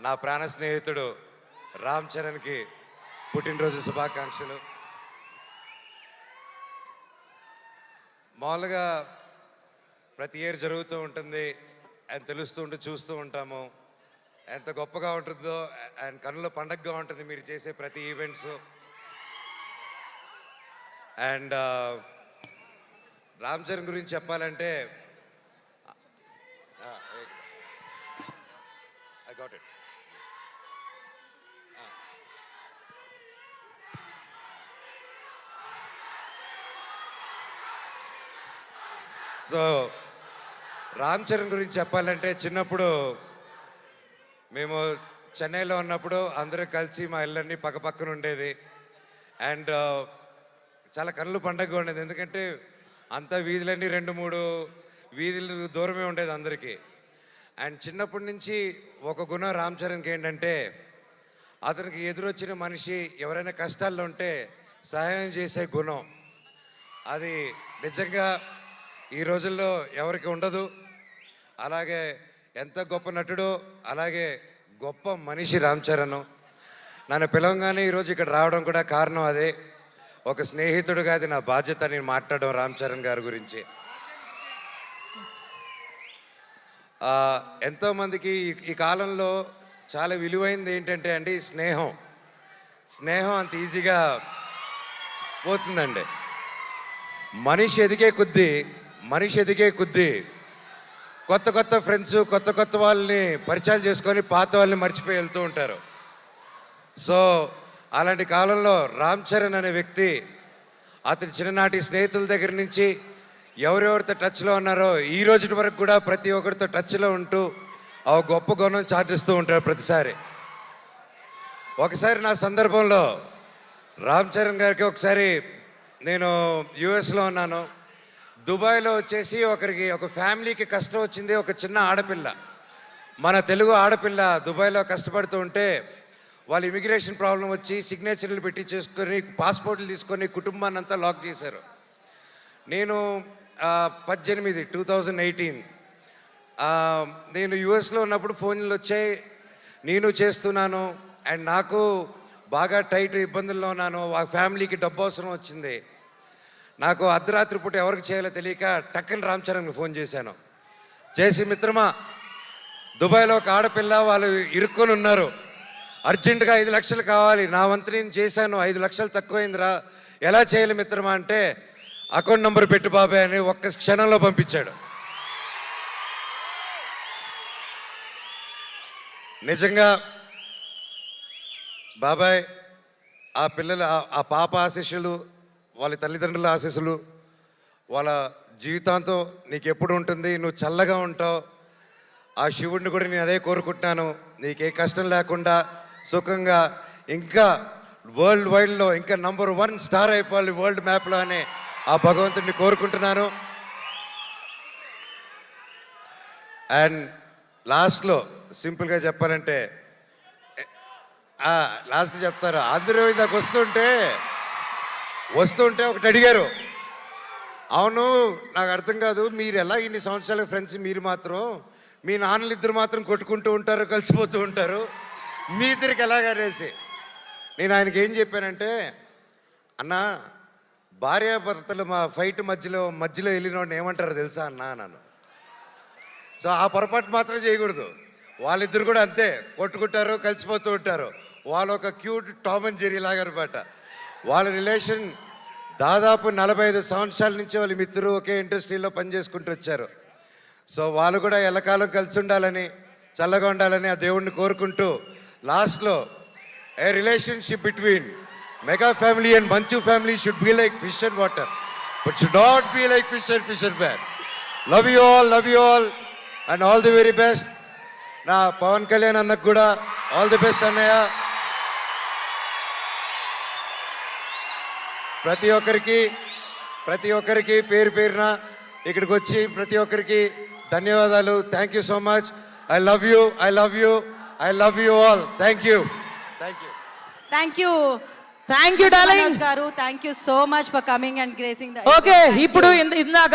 నా ప్రాణ స్నేహితుడు రామ్ చరణ్కి పుట్టినరోజు శుభాకాంక్షలు. మామూలుగా ప్రతి ఇయర్ జరుగుతూ ఉంటుంది అండ్ తెలుస్తూ ఉంటూ చూస్తూ ఉంటాము ఎంత గొప్పగా ఉంటుందో అండ్ కన్నుల పండగగా ఉంటుంది మీరు చేసే ప్రతి ఈవెంట్స్. అండ్ రామ్ చరణ్ గురించి చెప్పాలంటే I got it. So Ram Charan గురించి చెప్పాలంటే చిన్నప్పుడు మేము చెన్నైలో ఉన్నప్పుడు అందరూ కలిసి మా ఇళ్ళన్నీ పక్కపక్కన ఉండేది అండ్ చాలా కళ్ళు పండగగా ఉండేది. ఎందుకంటే అంతా వీధులన్నీ 2-3 వీధులు దూరమే ఉండేది అందరికీ. అండ్ చిన్నప్పటి నుంచి ఒక గుణం రామ్ చరణ్కి ఏంటంటే అతనికి ఎదురొచ్చిన మనిషి ఎవరైనా కష్టాల్లో ఉంటే సహాయం చేసే గుణం. అది నిజంగా ఈ రోజుల్లో ఎవరికి ఉండదు. అలాగే ఎంత గొప్ప నటుడో అలాగే గొప్ప మనిషి రామ్ చరణ్. నన్ను పిలవగానే ఈరోజు ఇక్కడ రావడం కూడా కారణం అదే. ఒక స్నేహితుడుగా అది నా బాధ్యత నేను మాట్లాడడం రామ్ చరణ్ గారి గురించి. ఎంతోమందికి ఈ కాలంలో చాలా విలువైనది ఏంటంటే అండి స్నేహం. స్నేహం అంత ఈజీగా పోతుందండి. మనిషి ఎదిగే కొద్దీ కొత్త కొత్త ఫ్రెండ్స్ కొత్త కొత్త వాళ్ళని పరిచయాలు చేసుకొని పాత వాళ్ళని మర్చిపోయి వెళ్తూ ఉంటారు. సో అలాంటి కాలంలో రామ్ చరణ్ అనే వ్యక్తి అతని చిన్ననాటి స్నేహితుల దగ్గర నుంచి ఎవరెవరితో టచ్లో ఉన్నారో ఈ రోజు వరకు కూడా ప్రతి ఒక్కరితో టచ్లో ఉంటూ ఆ గొప్ప గుణం చాటిస్తూ ఉంటారు ప్రతిసారి. ఒకసారి నా సందర్భంలో రామ్ చరణ్ గారికి ఒకసారి నేను యుఎస్లో ఉన్నాను. దుబాయ్లో వచ్చేసి ఒక ఫ్యామిలీకి కష్టం వచ్చింది. ఒక చిన్న ఆడపిల్ల, మన తెలుగు ఆడపిల్ల దుబాయ్లో కష్టపడుతూ ఉంటే వాళ్ళు ఇమిగ్రేషన్ ప్రాబ్లం వచ్చి సిగ్నేచర్లు పెట్టి చేసుకొని పాస్పోర్ట్లు తీసుకొని కుటుంబాన్ని అంతా లాక్ చేశారు. నేను 2018 నేను యుఎస్లో ఉన్నప్పుడు ఫోన్లు వచ్చాయి. నేను చేస్తున్నాను అండ్ నాకు బాగా టైట్ ఇబ్బందుల్లో ఉన్నాను. ఆ ఫ్యామిలీకి డబ్బు అవసరం వచ్చింది. నాకు అర్ధరాత్రి పూట ఎవరికి చేయాలో తెలియక టక్కని రామ్ చరణ్కి ఫోన్ చేశాను. చేసి మిత్రమా, దుబాయ్లో ఒక ఆడపిల్ల వాళ్ళు ఇరుక్కొని ఉన్నారు, అర్జెంటుగా 5 లక్షలు కావాలి. నా వంతు నేను చేశాను, 5 లక్షలు తక్కువైందిరా, ఎలా చేయాలి మిత్రమా అంటే అకౌంట్ నెంబర్ పెట్టు బాబాయ్ అని ఒక్క క్షణంలో పంపించాడు. నిజంగా బాబాయ్ ఆ పిల్లల ఆ పాప ఆశీస్సులు, వాళ్ళ తల్లిదండ్రుల ఆశీస్సులు వాళ్ళ జీవితాంతం నీకు ఎప్పుడు ఉంటుంది. నువ్వు చల్లగా ఉంటావు. ఆ శివుడిని కూడా నేను అదే కోరుకుంటున్నాను. నీకే కష్టం లేకుండా సుఖంగా ఇంకా వరల్డ్ వైడ్లో ఇంకా నంబర్ 1 స్టార్ అయిపోవాలి వరల్డ్ మ్యాప్లో అని ఆ భగవంతుడిని కోరుకుంటున్నాను. అండ్ లాస్ట్లో సింపుల్గా చెప్పాలంటే లాస్ట్ చెప్తారు. అందరూ ఇందాక వస్తుంటే ఒకటి అడిగారు, అవును నాకు అర్థం కాదు, మీరు ఎలా ఇన్ని సంవత్సరాల ఫ్రెండ్స్, మీరు మాత్రం మీ నాన్నలు ఇద్దరు మాత్రం కొట్టుకుంటూ ఉంటారు, కలిసిపోతూ ఉంటారు, మీ ఇద్దరికి ఎలాగనేసి నేను ఆయనకి ఏం చెప్పానంటే, అన్న భార్యాభర్తలు మా ఫైట్ మధ్యలో వెళ్ళినోడిని ఏమంటారు తెలుసా అన్నాను. సో ఆ పొరపాటు మాత్రం చేయకూడదు. వాళ్ళిద్దరు కూడా అంతే కొట్టుకుంటారు, కలిసిపోతూ ఉంటారు. వాళ్ళు ఒక క్యూట్ టామ్ అండ్ జెర్రీ లాగా అనమాట. వాళ్ళ రిలేషన్ దాదాపు 45 సంవత్సరాల నుంచి వాళ్ళ మిత్రులు ఒకే ఇండస్ట్రీలో పనిచేసుకుంటూ వచ్చారు. సో వాళ్ళు కూడా ఎల్లకాలం కలిసి ఉండాలని, చల్లగా ఉండాలని ఆ దేవుణ్ణి కోరుకుంటూ లాస్ట్లో a relationship between mega family and Manchu family should be like fish and water but should not be like fish and bad. Love you all and all the very best. నా పవన్ కళ్యాణ్ అన్నకు కూడా ఆల్ ది బెస్ట్ అన్నయ్య. ప్రతి ఒక్కరికి పేరు పేరున ఇక్కడికి వచ్చి ప్రతి ఒక్కరికి ధన్యవాదాలు. Thank you so much. I love you all. Thank you darling గారు. Thank you so much for coming and gracing the. Okay, ఇప్పుడు ఇందాక